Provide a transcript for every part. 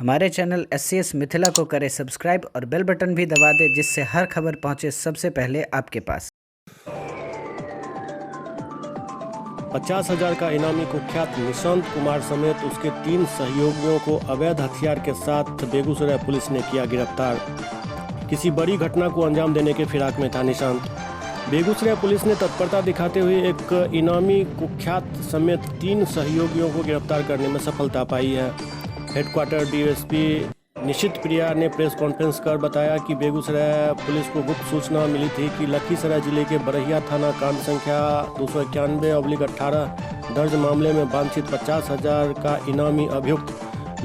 हमारे channel SCS Mithila को करें सब्सक्राइब और बेल बटन भी दबा दें, जिससे हर खबर पहुंचे सबसे पहले आपके पास। 50,000 का इनामी कुख्यात निशांत कुमार समेत उसके 3 सहयोगियों को अवैध हथियार के साथ बेगूसराय पुलिस ने किया गिरफ्तार। किसी बड़ी घटना को अंजाम देने के फिराक में था निशांत। बेगूसराय पुलिस ने तत्परता दिखाते हुए एक इनामी कुख्यात समेत 3 सहयोगियों को गिरफ्तार करने में सफलता पाई है। हेडक्वार्टर DSP निशित प्रिया ने प्रेस कॉन्फ्रेंस कर बताया कि बेगूसराय पुलिस को गुप्त सूचना मिली थी कि लखीसराय जिले के बरहिया थाना कांड संख्या 291/18 दर्ज मामले में वांछित 50,000 का इनामी अभियुक्त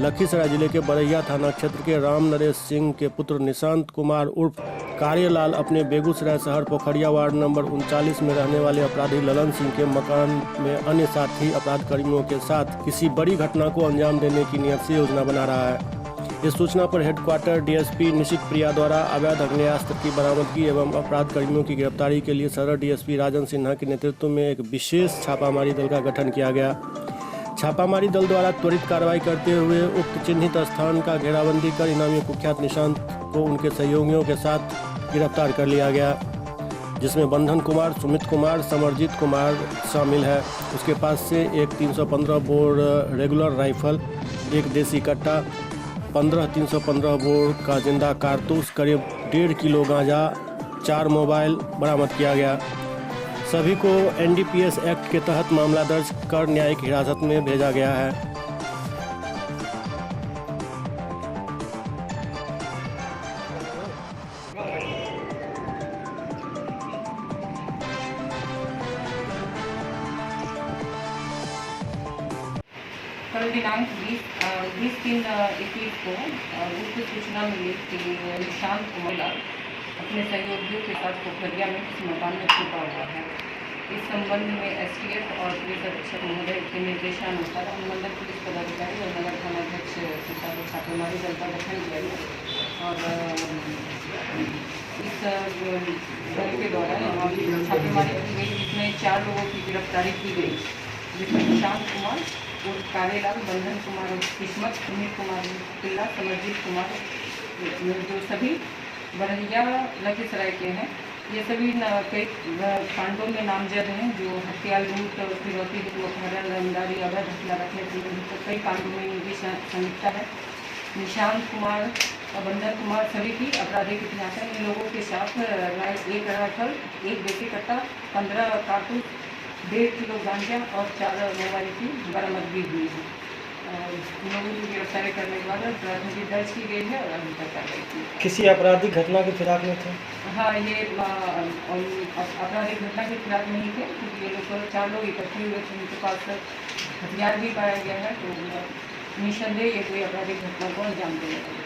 लखीसराय जिले के बरहिया थाना क्षेत्र के राम नरेश सिंह के पुत्र निशांत कुमार उर्फ कार्यलाल अपने बेगूसराय शहर पोखरिया वार्ड नंबर 39 में रहने वाले अपराधी ललन सिंह के मकान में अन्य साथी अपराध कर्मियों के साथ किसी बड़ी घटना को अंजाम देने की नियत से योजना बना रहा है। इस सूचना पर हेडक्वार्टर DSP निशित प्रिया द्वारा अवैध आग्नेयास्त्र की बरामदगी एवं अपराध कर्मियों की गिरफ्तारी के लिए सदर DSP राजन सिन्हा के नेतृत्व में एक विशेष छापामारी दल का गठन किया गया। छापामारी दल द्वारा त्वरित कार्रवाई करते हुए उक्त चिन्हित स्थान का घेराबंदी कर इनामी कुख्यात निशांत को उनके सहयोगियों के साथ गिरफ्तार कर लिया गया, जिसमें बंधन कुमार, सुमित कुमार, समरजीत कुमार शामिल है। उसके पास से एक 315 बोर रेगुलर राइफल, एक देसी कट्टा, 15 315 बोर का जिंदा कारतूस, करीब 1.5 किलो गांजा, 4 मोबाइल बरामद किया गया। सभी को NDPS एक्ट के तहत मामला दर्ज कर न्यायिक हिरासत में भेजा गया है। कल दिनांक 20/3/21 को गुप्त सूचना मिली कि निशांत कुमार अपने सहयोगियों के साथ पोखरिया में किसी मकान में छुपा हुआ है। इस संबंध में STF और पुलिस अधीक्षक महोदय के निर्देशानुसार अनुमंडल पुलिस पदाधिकारी और नगर थानाध्यक्ष के साथ छापेमारी दल का गठन किया गया और इस दल के द्वारा छापेमारी की गई, जिसमें 4 लोगों की गिरफ्तारी की गई, जिसमें निशांत कुमार और कार्यलाल, बंधन कुमार और किस्मत, सुमित कुमार पिल्ला, समरजीत कुमार, जो सभी बरहिया लखीसराय के हैं। ये सभी कई कांडों में नामजद हैं, जो हत्या, लूट, फिरौती, अपहरण, रंगदारी, अवैध हथियार रखने संबंधित कई कांडों में इनकी संलिप्तता है। निशांत कुमार और बंधन कुमार सभी की आपराधिक इतिहास है। इन लोगों के साथ एक राइफल, एक देसी कट्टा, 15 कारतूस, 1.5 किलो गांजा और 4 मोबाइल की बरामदगी हुई है। इन लोगों की गिरफ्तारी करने के बाद प्राथमिकी दर्ज की गई है और अभी तक कार्रवाई की। किसी आपराधिक घटना के फिराक में थे? हाँ, ये आपराधिक घटना के खिलाफ नहीं थे, क्योंकि ये लोग 4 लोग इकट्ठे हुए थे, उनके पास हथियार भी पाया गया है, तो निसंदेह ये कोई आपराधिक घटना को अंजाम देने वाले।